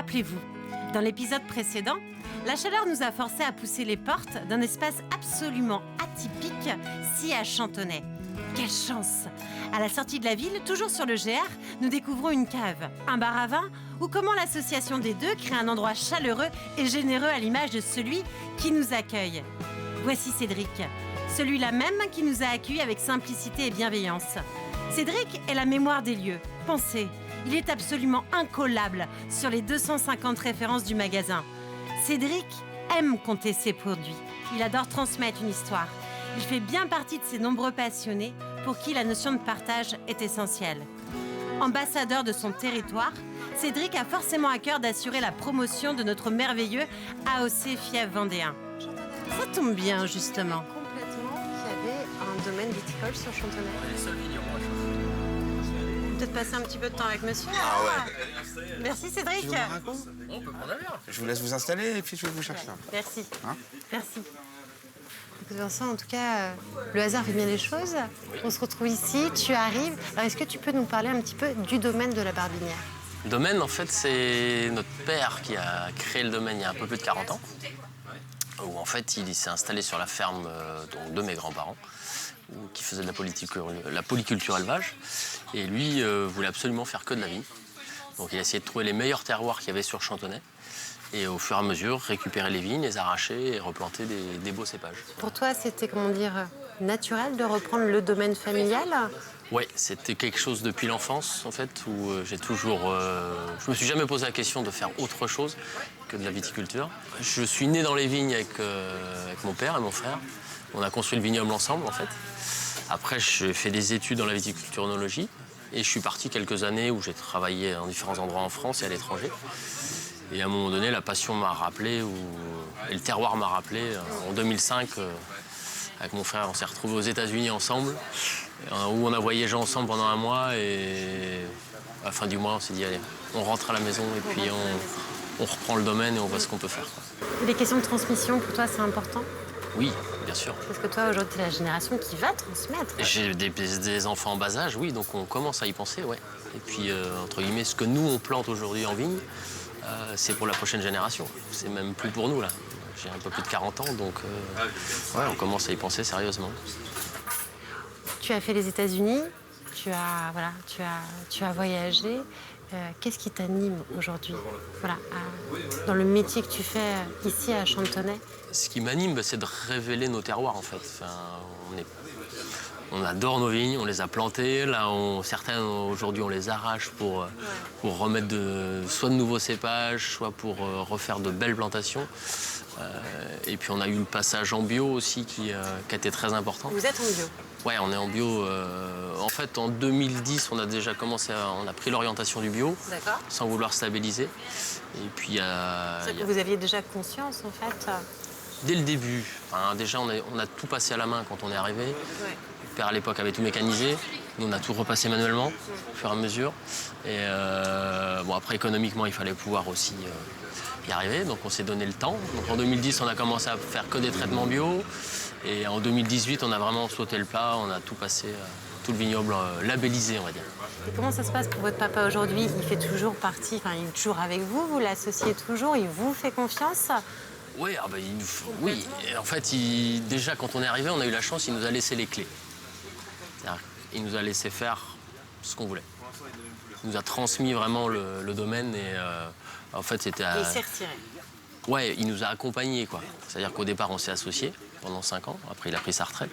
Rappelez-vous, dans l'épisode précédent, la chaleur nous a forcés à pousser les portes d'un espace absolument atypique, ici à Chantonnay. Quelle chance! À la sortie de la ville, toujours sur le GR, nous découvrons une cave, un bar à vin, ou comment l'association des deux crée un endroit chaleureux et généreux à l'image de celui qui nous accueille. Voici Cédric, celui-là même qui nous a accueillis avec simplicité et bienveillance. Cédric est la mémoire des lieux. Pensez, il est absolument incollable sur les 250 références du magasin. Cédric aime compter ses produits. Il adore transmettre une histoire. Il fait bien partie de ces nombreux passionnés pour qui la notion de partage est essentielle. Ambassadeur de son territoire, Cédric a forcément à cœur d'assurer la promotion de notre merveilleux AOC Fièvre Vendéen. Ça tombe bien, justement. Complètement qu'il y avait un domaine viticole sur Chantonnay. Les seuls vignerons à chauffer. Peut-être passer un petit peu de temps avec monsieur. Ah ouais. Merci Cédric. Je vous raconte. On peut prendre un verre. Je vous laisse vous installer et puis je vais vous chercher. Merci. Hein? Merci. Écoute Vincent, en tout cas, le hasard fait bien les choses. On se retrouve ici, tu arrives. Alors est-ce que tu peux nous parler un petit peu du domaine de la Barbinière? Le domaine, en fait, c'est notre père qui a créé le domaine il y a un peu plus de 40 ans. Où en fait, il s'est installé sur la ferme donc, de mes grands-parents, qui faisaient de la polyculture élevage. Et lui voulait absolument faire que de la vigne. Donc il a essayé de trouver les meilleurs terroirs qu'il y avait sur Chantonnay. Et au fur et à mesure, récupérer les vignes, les arracher et replanter des beaux cépages. Pour toi, c'était, comment dire, naturel de reprendre le domaine familial? Oui, c'était quelque chose depuis l'enfance, en fait, où j'ai toujours... je me suis jamais posé la question de faire autre chose que de la viticulture. Je suis né dans les vignes avec mon père et mon frère. On a construit le vignoble ensemble, en fait. Après, j'ai fait des études dans la viticulture-œnologie. Et je suis parti quelques années où j'ai travaillé dans différents endroits en France et à l'étranger. Et à un moment donné, la passion m'a rappelé, et le terroir m'a rappelé. En 2005, avec mon frère, on s'est retrouvés aux États-Unis ensemble, où on a voyagé ensemble pendant un mois. Et à la fin du mois, on s'est dit, allez, on rentre à la maison et puis on reprend le domaine et on voit ce qu'on peut faire. Les questions de transmission, pour toi, c'est important? Oui, bien sûr. Parce que toi, aujourd'hui, tu es la génération qui va transmettre. J'ai des enfants en bas âge, oui, donc on commence à y penser, ouais. Et puis, entre guillemets, ce que nous, on plante aujourd'hui en vigne, c'est pour la prochaine génération. C'est même plus pour nous, là. J'ai un peu plus de 40 ans, donc ouais, on commence à y penser sérieusement. Tu as fait les États-Unis, tu as voyagé. Qu'est-ce qui t'anime aujourd'hui, dans le métier que tu fais ici à Chantonnay? Ce qui m'anime, c'est de révéler nos terroirs, en fait. Enfin, on adore nos vignes, on les a plantées. Là, certains, aujourd'hui, on les arrache pour remettre soit de nouveaux cépages, soit pour refaire de belles plantations. Et puis, on a eu le passage en bio aussi qui a été très important. Vous êtes en bio? Ouais, on est en bio. En fait, en 2010, on a déjà commencé on a pris l'orientation du bio, sans vouloir stabiliser. Et puis, C'est que vous aviez déjà conscience, en fait? Dès le début. Enfin, déjà, on a tout passé à la main quand on est arrivé. Ouais. Mon père, à l'époque, avait tout mécanisé. Nous, on a tout repassé manuellement, au fur et à mesure. Et bon, après, économiquement, il fallait pouvoir aussi y arriver. Donc, on s'est donné le temps. Donc, en 2010, on a commencé à faire que des traitements bio. Et en 2018, on a vraiment sauté le pas. On a tout passé, tout le vignoble labellisé, on va dire. Et comment ça se passe pour votre papa aujourd'hui? Il fait toujours partie, enfin, il est toujours avec vous, vous l'associez toujours, il vous fait confiance? Oui, oui. Et en fait, déjà, quand on est arrivé, on a eu la chance, il nous a laissé les clés. Il nous a laissé faire ce qu'on voulait. Il nous a transmis vraiment le domaine et en fait, c'était... Il s'est retiré. Ouais, il nous a accompagnés, quoi. C'est-à-dire qu'au départ, on s'est associés pendant 5 ans. Après, il a pris sa retraite.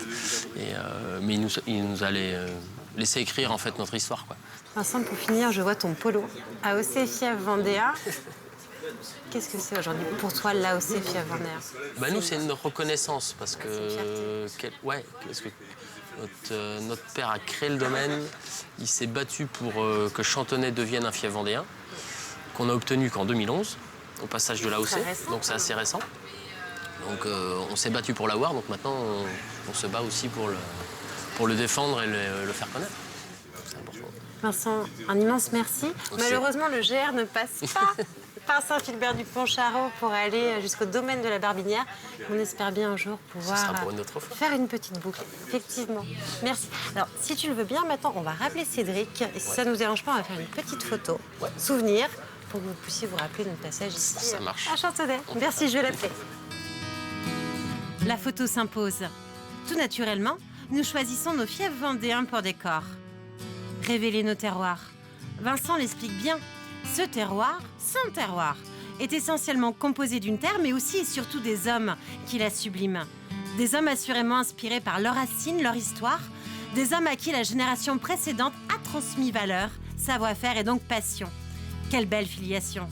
Mais il nous a laissé écrire, en fait, notre histoire, quoi. Vincent, pour finir, je vois ton polo. AOC Fièvre Vendéen. Qu'est-ce que c'est aujourd'hui pour toi, l'AOC Fièvre Vendéen? Nous, c'est une reconnaissance parce que... parce que notre père a créé le domaine. Il s'est battu pour que Chantonnay devienne un fief vendéen, qu'on a obtenu qu'en 2011, au passage de l'AOC. Donc c'est assez récent. Donc on s'est battu pour l'avoir, donc maintenant on se bat aussi pour le défendre et le faire connaître. C'est important. Vincent, un immense merci. Malheureusement, le GR ne passe pas par Saint-Philbert-du-Pont-Charraud pour aller jusqu'au domaine de la Barbinière. On espère bien un jour pouvoir faire une petite boucle. Effectivement. Merci. Alors, si tu le veux bien, maintenant, on va rappeler Cédric. Et si ça ne nous dérange pas, on va faire une petite photo. Souvenir. pour que vous puissiez vous rappeler notre passage ici. Ça marche. À Chantonnay. Merci, je vais l'appeler. La photo s'impose. Tout naturellement, nous choisissons nos fiefs vendéens pour décor. Révéler nos terroirs. Vincent l'explique bien. Ce terroir, son terroir, est essentiellement composé d'une terre, mais aussi et surtout des hommes qui la subliment. Des hommes assurément inspirés par leurs racines, leur histoire. Des hommes à qui la génération précédente a transmis valeur, savoir-faire et donc passion. Quelle belle filiation.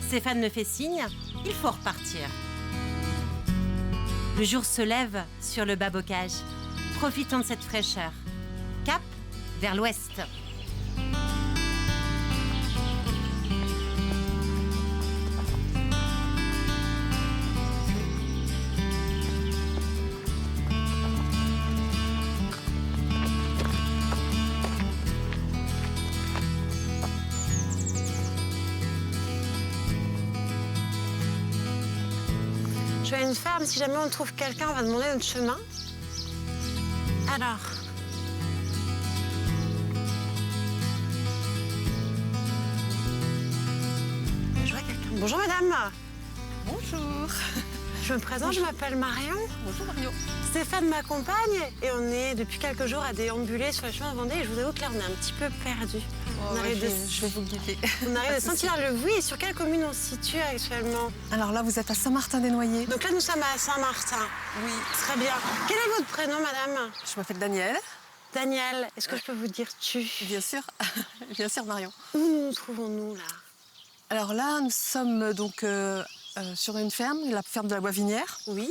Stéphane me fait signe, il faut repartir. Le jour se lève sur le bas-bocage. Profitons de cette fraîcheur. Cap vers l'ouest. Je vais à une ferme, si jamais on trouve quelqu'un, on va demander notre chemin. Alors. Je vois quelqu'un. Bonjour madame. Bonjour. Je me présente, je m'appelle Marion. Bonjour Mario. Stéphane m'accompagne et on est depuis quelques jours à déambuler sur les chemins de Vendée et je vous avoue que là on est un petit peu perdus. Oh, je vais vous guider. On arrive de Saint-Hilaire-le-Vouy et sur quelle commune on se situe actuellement? Alors là, vous êtes à Saint-Martin-des-Noyers. Donc là nous sommes à Saint-Martin. Oui. Très bien. Quel est votre prénom madame? Je m'appelle Daniel. Daniel, est-ce que je peux vous dire tu? Bien sûr. Bien sûr, Marion. Où nous trouvons-nous là? Alors là, nous sommes donc sur une ferme, la ferme de la Boivinière, Oui.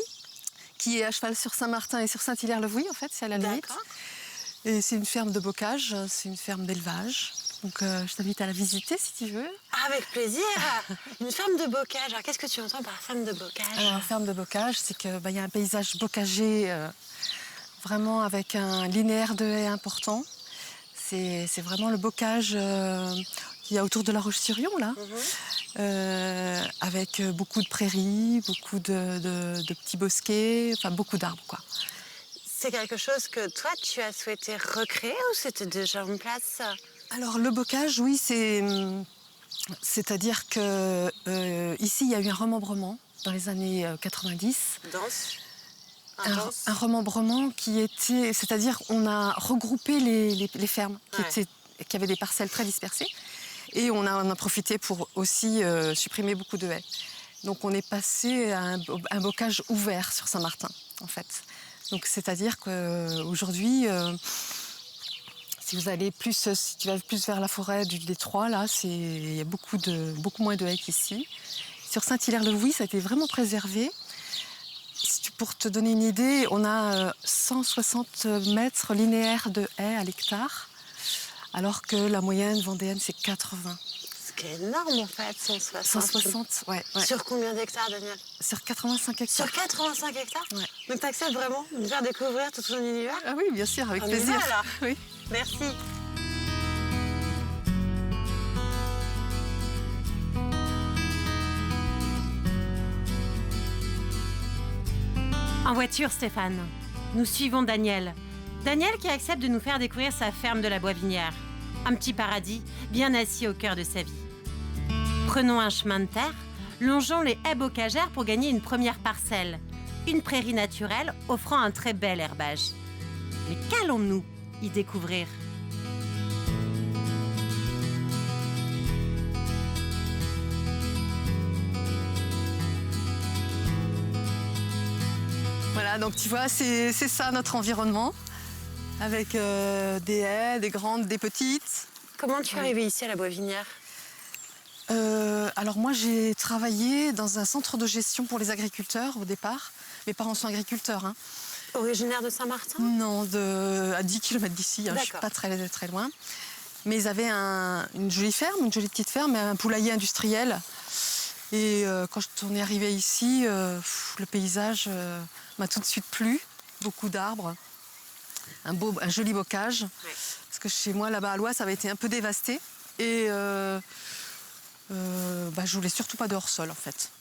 qui est à cheval sur Saint-Martin et sur Saint-Hilaire-le-Vouy, en fait, c'est à la limite. D'accord. Et c'est une ferme de bocage, c'est une ferme d'élevage. Donc je t'invite à la visiter si tu veux. Avec plaisir. Une ferme de bocage. Alors qu'est-ce que tu entends par ferme de bocage? Alors, ferme de bocage, c'est qu'il y a un paysage bocager vraiment avec un linéaire de haies important. C'est vraiment le bocage qu'il y a autour de la Roche-sur-Yon, là. Avec beaucoup de prairies, beaucoup de petits bosquets, enfin beaucoup d'arbres, quoi. C'est quelque chose que toi, tu as souhaité recréer ou c'était déjà en place? Alors, le bocage, oui, c'est-à-dire que ici, il y a eu un remembrement dans les années 90. Dense. Un remembrement qui était... C'est-à-dire on a regroupé les fermes qui avaient des parcelles très dispersées. Et on en a profité pour aussi supprimer beaucoup de haies. Donc on est passé à un bocage ouvert sur Saint-Martin, en fait. Donc c'est-à-dire qu'aujourd'hui, si tu vas plus vers la forêt du détroit, là, il y a beaucoup moins de haies qu'ici. Sur Saint-Hilaire-le-Vouy, ça a été vraiment préservé. Pour te donner une idée, on a 160 mètres linéaires de haies à l'hectare, alors que la moyenne vendéenne, c'est 80. Ce qui est énorme, en fait, 160. 160, ouais. Sur combien d'hectares, Daniel? Sur 85 hectares. Sur 85 hectares? Ouais. Donc tu acceptes vraiment de faire découvrir tout ton univers? Ah oui, bien sûr, avec On y plaisir. va, alors. Oui. Merci. En voiture, Stéphane. Nous suivons Daniel. Daniel qui accepte de nous faire découvrir sa ferme de la Boivinière. Un petit paradis, bien assis au cœur de sa vie. Prenons un chemin de terre, longeons les haies bocagères pour gagner une première parcelle. Une prairie naturelle offrant un très bel herbage. Mais qu'allons-nous y découvrir ? Voilà, donc tu vois, c'est ça notre environnement, avec des haies, des grandes, des petites. Comment tu es arrivée ici à la Boivinière? Alors moi, j'ai travaillé dans un centre de gestion pour les agriculteurs au départ. Mes parents sont agriculteurs. Hein. Originaire de Saint-Martin? Non, à 10 km d'ici, hein, je ne suis pas très, très loin. Mais ils avaient une jolie ferme, une jolie petite ferme, un poulailler industriel. Et quand on est arrivé ici, le paysage m'a tout de suite plu. Beaucoup d'arbres, un joli bocage. Ouais. Parce que chez moi, là-bas à l'Oise, ça avait été un peu dévasté. Et je voulais surtout pas de hors-sol, en fait.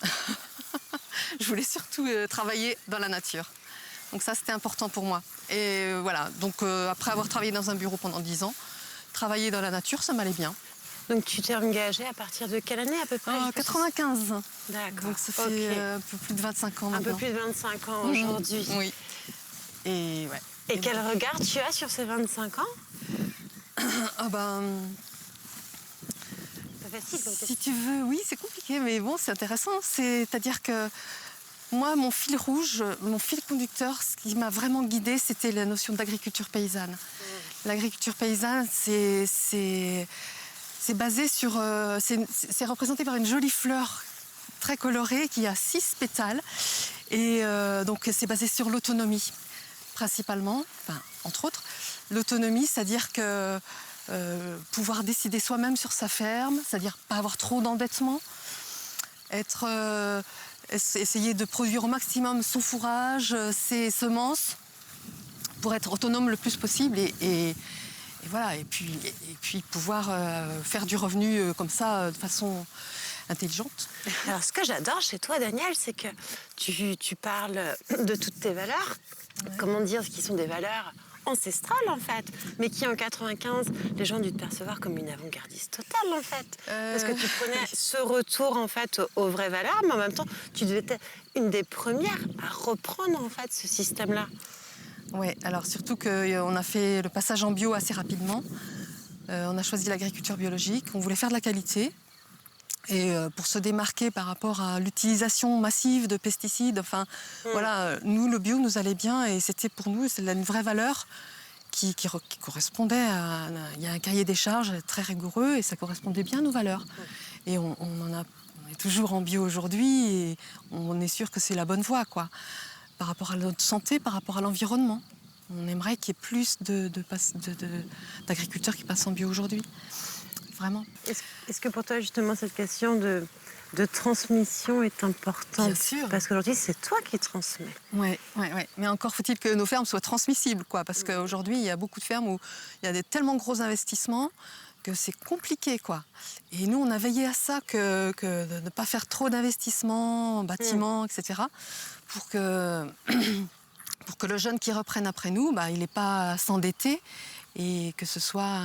Je voulais surtout travailler dans la nature. Donc ça, c'était important pour moi. Et voilà, donc après avoir travaillé dans un bureau pendant 10 ans, travailler dans la nature, ça m'allait bien. Donc tu t'es engagée à partir de quelle année à peu près? 95. D'accord. Donc ça fait un peu plus de 25 ans un peu maintenant. plus de 25 ans aujourd'hui. Oui. Et ouais. Et quel regard tu as sur ces 25 ans? Ah ben, Pas facile comme si question. tu veux, oui, c'est compliqué, mais bon, c'est intéressant. C'est-à-dire que moi, mon fil rouge, mon fil conducteur, ce qui m'a vraiment guidée, c'était la notion d'agriculture paysanne. L'agriculture paysanne, c'est basé sur... c'est représenté par une jolie fleur très colorée qui a 6 pétales. Et donc, c'est basé sur l'autonomie, principalement, enfin, entre autres. L'autonomie, c'est-à-dire que pouvoir décider soi-même sur sa ferme, c'est-à-dire pas avoir trop d'endettement, essayer de produire au maximum son fourrage, ses semences, pour être autonome le plus possible et voilà, et puis pouvoir faire du revenu comme ça de façon intelligente. Alors, ce que j'adore chez toi, Daniel, c'est que tu parles de toutes tes valeurs. Ouais. Comment dire, qui sont des valeurs ancestrales, en fait, mais qui, en 95, les gens ont dû te percevoir comme une avant-gardiste totale, en fait. Parce que tu prenais ce retour, en fait, aux vraies valeurs, mais en même temps, tu devais être une des premières à reprendre, en fait, ce système-là. Oui, alors surtout qu'on a fait le passage en bio assez rapidement. On a choisi l'agriculture biologique, on voulait faire de la qualité. Et pour se démarquer par rapport à l'utilisation massive de pesticides, enfin, voilà, nous, le bio nous allait bien et c'était pour nous une vraie valeur qui correspondait à... Il y a un cahier des charges très rigoureux et ça correspondait bien à nos valeurs. Et on est toujours en bio aujourd'hui et on est sûr que c'est la bonne voie, quoi. Par rapport à notre santé, par rapport à l'environnement. On aimerait qu'il y ait plus d'agriculteurs qui passent en bio aujourd'hui. Vraiment. Est-ce que pour toi, justement, cette question de transmission est importante? Bien sûr. Parce qu'aujourd'hui, c'est toi qui transmets. Oui. Mais encore faut-il que nos fermes soient transmissibles, quoi. Parce qu'aujourd'hui, il y a beaucoup de fermes où il y a des tellement gros investissements que c'est compliqué, quoi. Et nous, on a veillé à ça, que de ne pas faire trop d'investissements, bâtiments, etc. Pour que le jeune qui reprenne après nous, il n'ait pas à s'endetter. Et que ce soit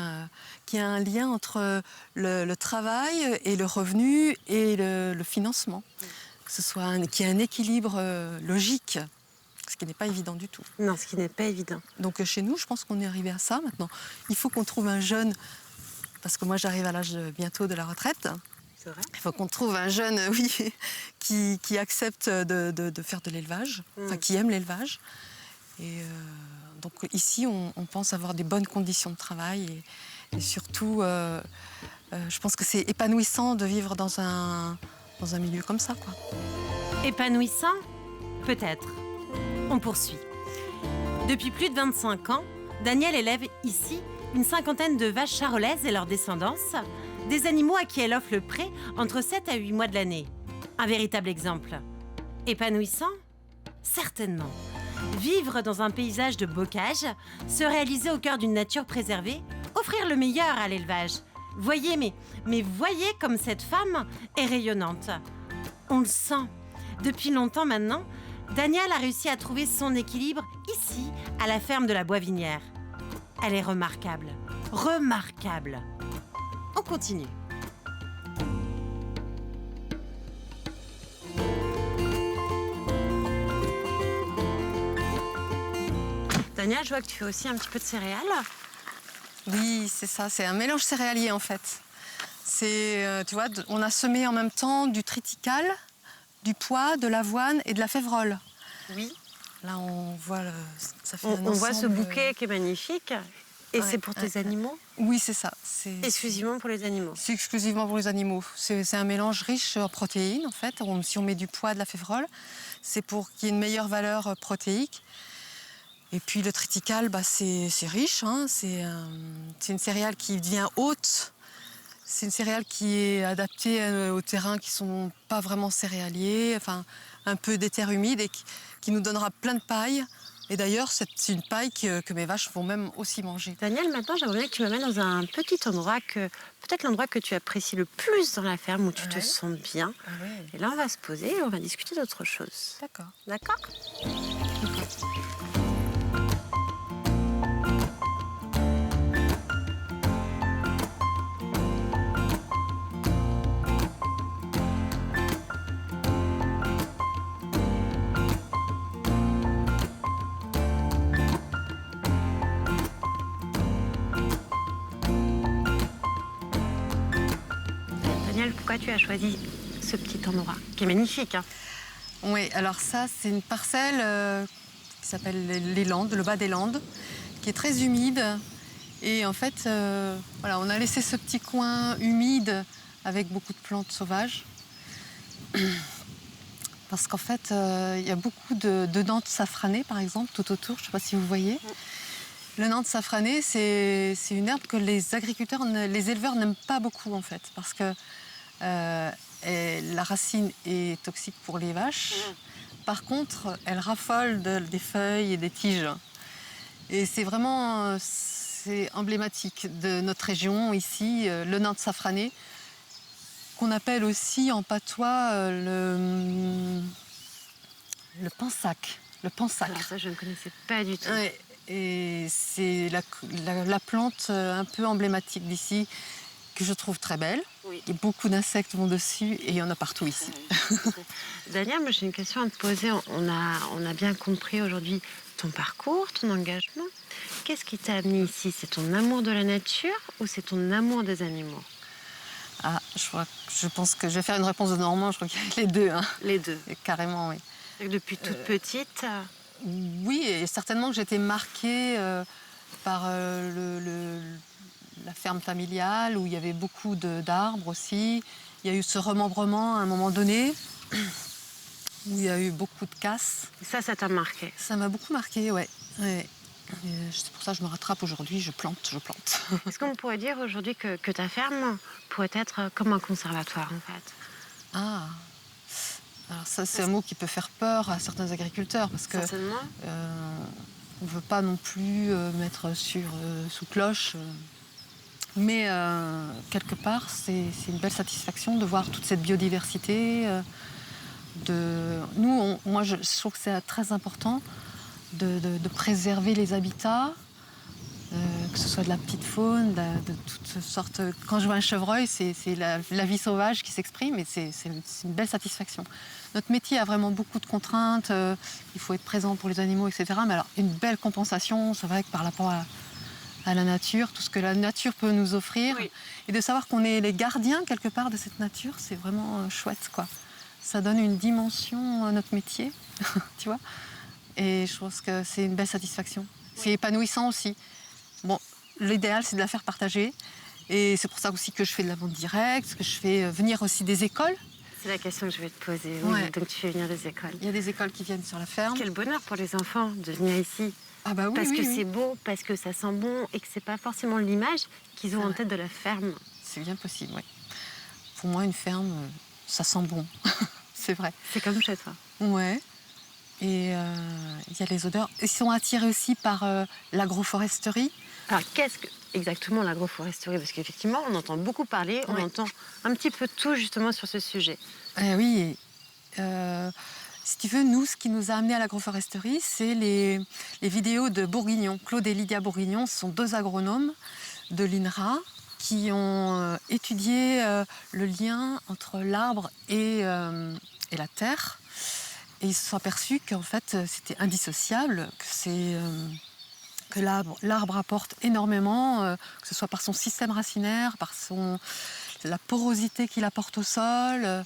qu'il y ait un lien entre le travail et le revenu et le financement. Que ce soit qu'il y ait un équilibre logique, ce qui n'est pas évident du tout. Non, ce qui n'est pas évident. Donc chez nous, je pense qu'on est arrivé à ça maintenant. Il faut qu'on trouve un jeune, parce que moi j'arrive à l'âge bientôt de la retraite. C'est vrai. Il faut qu'on trouve un jeune, oui, qui accepte de faire de l'élevage, enfin qui aime l'élevage. Et donc ici, on pense avoir des bonnes conditions de travail et surtout, je pense que c'est épanouissant de vivre dans un milieu comme ça, quoi. Épanouissant? Peut-être. On poursuit. Depuis plus de 25 ans, Daniel élève ici une cinquantaine de vaches charolaises et leur descendance, des animaux à qui elle offre le pré entre 7 à 8 mois de l'année. Un véritable exemple. Épanouissant? Certainement. Vivre dans un paysage de bocage, se réaliser au cœur d'une nature préservée, offrir le meilleur à l'élevage. Voyez, mais voyez comme cette femme est rayonnante. On le sent. Depuis longtemps maintenant, Daniel a réussi à trouver son équilibre ici, à la ferme de la Boivinière. Elle est remarquable. Remarquable. On continue. Daniel, je vois que tu fais aussi un petit peu de céréales. Oui, c'est ça, c'est un mélange céréalier en fait. C'est, tu vois, on a semé en même temps du triticale, du pois, de l'avoine et de la févrole. Oui. Là, on voit, ça fait on voit ce bouquet qui est magnifique. Et c'est pour tes animaux? Oui, c'est ça. Exclusivement pour les animaux? C'est exclusivement pour les animaux. C'est un mélange riche en protéines en fait. Si on met du pois, de la févrole, c'est pour qu'il y ait une meilleure valeur protéique. Et puis le triticale, c'est riche, hein. C'est une céréale qui devient haute. C'est une céréale qui est adaptée aux terrains qui ne sont pas vraiment céréaliers, enfin un peu des terres humides et qui nous donnera plein de paille. Et d'ailleurs, c'est une paille que mes vaches vont même aussi manger. Daniel, maintenant, j'aimerais bien que tu m'amènes dans un petit endroit, peut-être l'endroit que tu apprécies le plus dans la ferme, où tu te sens bien. Ah ouais. Et là, on va se poser et on va discuter d'autre chose. D'accord. D'accord ? pourquoi tu as choisi ce petit endroit, qui est magnifique, hein. Oui, alors ça, c'est une parcelle qui s'appelle les Landes, le bas des Landes, qui est très humide. Et en fait, voilà, on a laissé ce petit coin humide avec beaucoup de plantes sauvages. Parce qu'en fait, il y a beaucoup de nantes safranées, par exemple, tout autour. Je ne sais pas si vous voyez. Le nante safrané, c'est une herbe que les agriculteurs, les éleveurs n'aiment pas beaucoup, en fait. Parce que la racine est toxique pour les vaches. Par contre, elle raffole des feuilles et des tiges. Et c'est vraiment c'est emblématique de notre région, ici, le nante safrané, qu'on appelle aussi en patois le pansac. Le pansac. Alors ça, je ne connaissais pas du tout. Ouais, et c'est la plante un peu emblématique d'ici, que je trouve très belle. Oui. Et beaucoup d'insectes vont dessus et il y en a partout ici. Daniel, moi j'ai une question à te poser. On a bien compris aujourd'hui ton parcours, ton engagement. Qu'est-ce qui t'a amené ici? C'est ton amour de la nature ou c'est ton amour des animaux? Ah, je pense que je vais faire une réponse de Normand, je crois qu'il y a les deux. Hein. Les deux. Et carrément, oui. Depuis toute petite? Oui, et certainement que j'ai été marquée par la ferme familiale, où il y avait beaucoup d'arbres aussi. Il y a eu ce remembrement à un moment donné, où il y a eu beaucoup de casse. Ça t'a marqué? Ça m'a beaucoup marqué, ouais. C'est pour ça que je me rattrape aujourd'hui, je plante. Est-ce qu'on pourrait dire aujourd'hui que ta ferme pourrait être comme un conservatoire, en fait? Ah, alors ça, c'est un mot qui peut faire peur à certains agriculteurs, parce que Certainement. on ne veut pas non plus mettre sous cloche. Mais quelque part, c'est une belle satisfaction de voir toute cette biodiversité. Moi, je trouve que c'est très important de préserver les habitats, que ce soit de la petite faune, de toutes sortes. Quand je vois un chevreuil, c'est la vie sauvage qui s'exprime et c'est une belle satisfaction. Notre métier a vraiment beaucoup de contraintes, il faut être présent pour les animaux, etc. Mais alors, une belle compensation, c'est vrai que par rapport à la nature, tout ce que la nature peut nous offrir, Oui. et de savoir qu'on est les gardiens quelque part de cette nature, c'est vraiment chouette, quoi. Ça donne une dimension à notre métier, tu vois. Et je pense que c'est une belle satisfaction. C'est épanouissant aussi. Bon, l'idéal, c'est de la faire partager. Et c'est pour ça aussi que je fais de la vente directe, que je fais venir aussi des écoles. C'est la question que je vais te poser. Oui, Ouais. donc tu fais venir des écoles. Il y a des écoles qui viennent sur la ferme. Quel bonheur pour les enfants de venir ici. Ah bah oui, Parce oui, que oui. c'est beau, parce que ça sent bon et que c'est pas forcément l'image qu'ils ont C'est en vrai. tête de la ferme. C'est bien possible, oui. Pour moi, une ferme, ça sent bon. C'est vrai. C'est comme chez toi. Ouais. Et il y a les odeurs. Ils sont attirés aussi par l'agroforesterie. Alors qu'est-ce que exactement l'agroforesterie? Parce qu'effectivement, on entend beaucoup parler, on Oui. entend un petit peu tout justement sur ce sujet. Oui. Si tu veux, nous, ce qui nous a amenés à l'agroforesterie, c'est les vidéos de Bourguignon. Claude et Lydia Bourguignon sont deux agronomes de l'INRA qui ont étudié le lien entre l'arbre et la terre. Et ils se sont aperçus qu'en fait, c'était indissociable, que l'arbre apporte énormément, que ce soit par son système racinaire, par la porosité qu'il apporte au sol,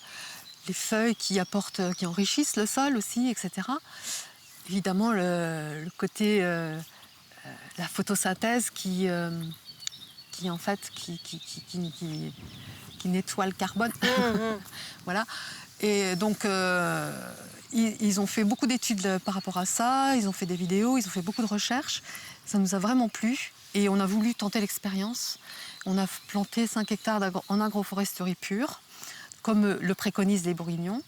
les feuilles qui enrichissent le sol aussi, etc. Évidemment, le côté, la photosynthèse qui nettoie le carbone. Voilà. Et donc, ils ont fait beaucoup d'études par rapport à ça, ils ont fait des vidéos, ils ont fait beaucoup de recherches. Ça nous a vraiment plu et on a voulu tenter l'expérience. On a planté 5 hectares en agroforesterie pure, comme le préconisent les Bourguignons.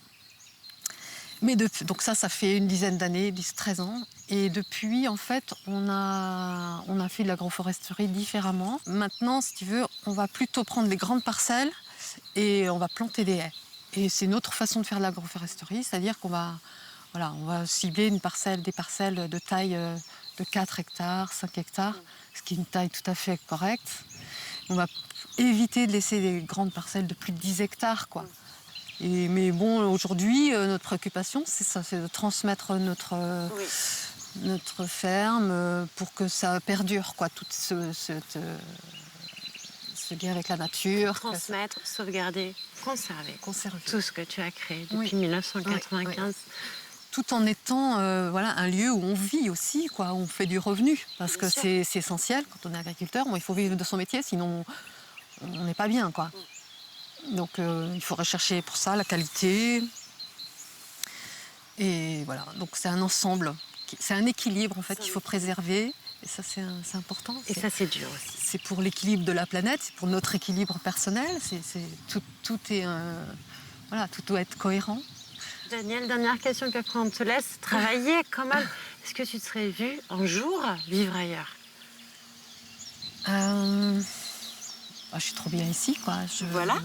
Mais donc ça fait une dizaine d'années, 10-13 ans. Et depuis, en fait, on a fait de l'agroforesterie différemment. Maintenant, si tu veux, on va plutôt prendre les grandes parcelles et on va planter des haies. Et c'est une autre façon de faire de l'agroforesterie, c'est-à-dire qu'on va cibler des parcelles de taille de 4 hectares, 5 hectares, ce qui est une taille tout à fait correcte. On va éviter de laisser des grandes parcelles de plus de 10 hectares, quoi. Mais bon, aujourd'hui, notre préoccupation, c'est ça, c'est de transmettre notre ce lien avec la nature. Transmettre, sauvegarder, conserver. Conserver. Tout ce que tu as créé depuis Oui. 1995. Oui. Tout en étant un lieu où on vit aussi, où on fait du revenu. Parce que c'est essentiel quand on est agriculteur. Il faut vivre de son métier, sinon on n'est pas bien, quoi. Donc il faut rechercher pour ça la qualité. Et voilà, donc c'est un ensemble, c'est un équilibre en fait qu'il faut préserver. Et ça, c'est important. Et ça, c'est dur aussi. C'est pour l'équilibre de la planète, c'est pour notre équilibre personnel. Tout doit être cohérent. Daniel, dernière question, puis après on te laisse travailler quand même. Est-ce que tu te serais vu un jour vivre ailleurs? Je suis trop bien ici, quoi. Voilà.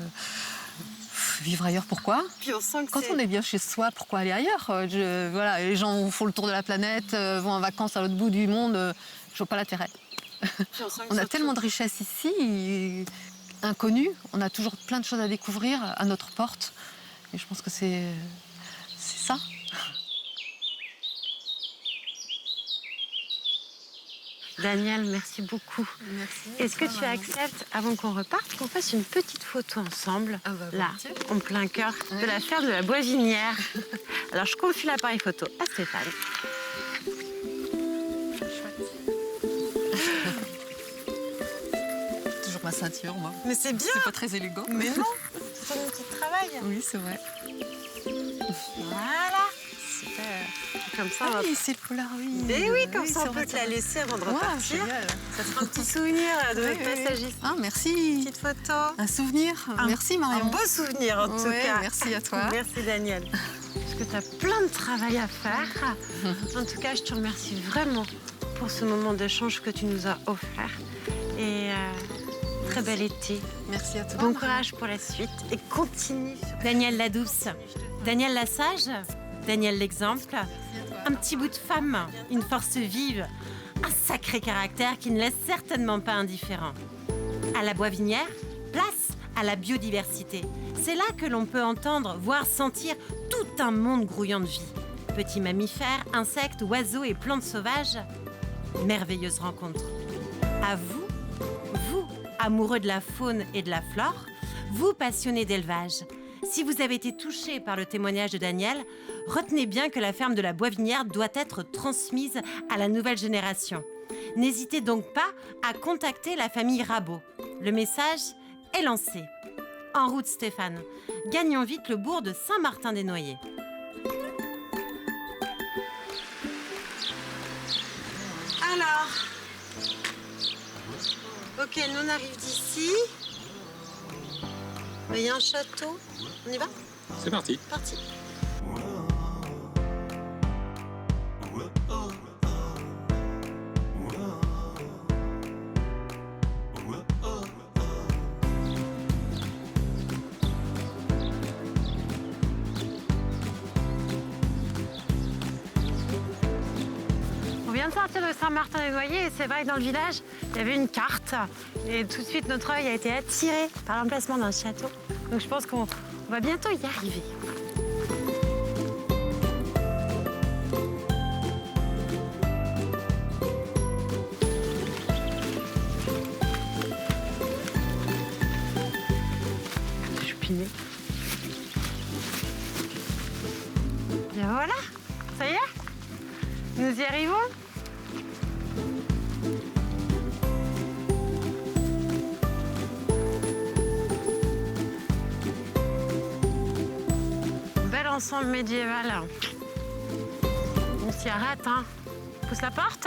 Vivre ailleurs, pourquoi? Puis on sent que quand on est bien chez soi, pourquoi aller ailleurs? Les gens font le tour de la planète, vont en vacances à l'autre bout du monde. Je vois pas l'intérêt. On a tellement de richesses ici, inconnues. On a toujours plein de choses à découvrir à notre porte. Et je pense que c'est ça. Daniel, merci beaucoup. Merci. Est-ce que tu acceptes, avant qu'on reparte, qu'on fasse une petite photo ensemble, là, en plein cœur de la ferme de la Boisvinière? Alors, je confie l'appareil photo à Stéphane. Toujours ma ceinture, moi. Mais c'est bien. C'est pas très élégant. Mais non, c'est ton outil de travail. Oui, c'est vrai. Voilà. Super. Comme ça, oui, c'est le Polaroid. Et oui, comme ça, on peut te la laisser avant de repartir. Génial. Ça sera un petit souvenir de notre passage ici. Ah, merci. Petite photo. Un souvenir. Merci, Marion. Un beau souvenir, en tout cas. Merci à toi. Merci, Daniel. Parce que tu as plein de travail à faire. En tout cas, je te remercie vraiment pour ce moment d'échange que tu nous as offert. Et très bel été. Merci à toi. Bon courage pour la suite et continue. Daniel la douce, Daniel la sage, Daniel l'exemple, un petit bout de femme, une force vive, un sacré caractère qui ne laisse certainement pas indifférent. À la Boisvinière, place à la biodiversité. C'est là que l'on peut entendre, voire sentir tout un monde grouillant de vie. Petits mammifères, insectes, oiseaux et plantes sauvages. Merveilleuse rencontre. À vous, amoureux de la faune et de la flore, vous passionnés d'élevage. Si vous avez été touché par le témoignage de Daniel, retenez bien que la ferme de la Boisvinière doit être transmise à la nouvelle génération. N'hésitez donc pas à contacter la famille Rabot. Le message est lancé. En route, Stéphane. Gagnons vite le bourg de Saint-Martin-des-Noyers. Alors, ok, nous on arrive d'ici. Il y a un château. On y va? C'est parti. Parti. On vient de sortir de Saint-Martin-des-Noyers et c'est vrai que dans le village, il y avait une carte. Et tout de suite, notre œil a été attiré par l'emplacement d'un château. Donc je pense qu'on va bientôt y arriver. Choupinet. Et voilà, ça y est, nous y arrivons. Bel ensemble médiéval. On s'y arrête, hein. Pousse la porte.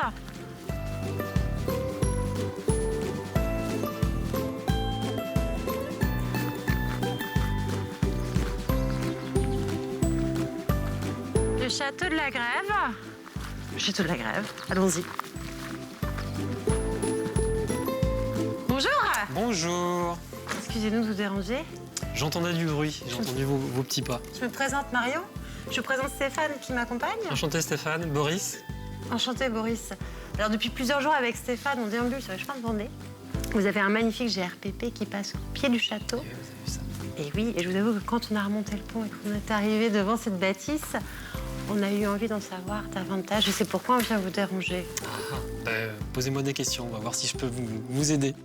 Le château de la Grève. Le château de la Grève. Allons-y. Bonjour. Bonjour. Excusez-nous de vous déranger. J'entendais du bruit, j'ai entendu vos petits pas. Je me présente Marion. Je présente Stéphane qui m'accompagne. Enchanté Stéphane, Boris. Enchanté Boris. Alors depuis plusieurs jours avec Stéphane, on déambule sur les chemins de Vendée. Vous avez un magnifique GRPP qui passe au pied du château. Vous avez vu ça? Et oui, et je vous avoue que quand on a remonté le pont et qu'on est arrivé devant cette bâtisse, on a eu envie d'en savoir davantage. Et c'est pourquoi on vient vous déranger. Posez-moi des questions, on va voir si je peux vous aider.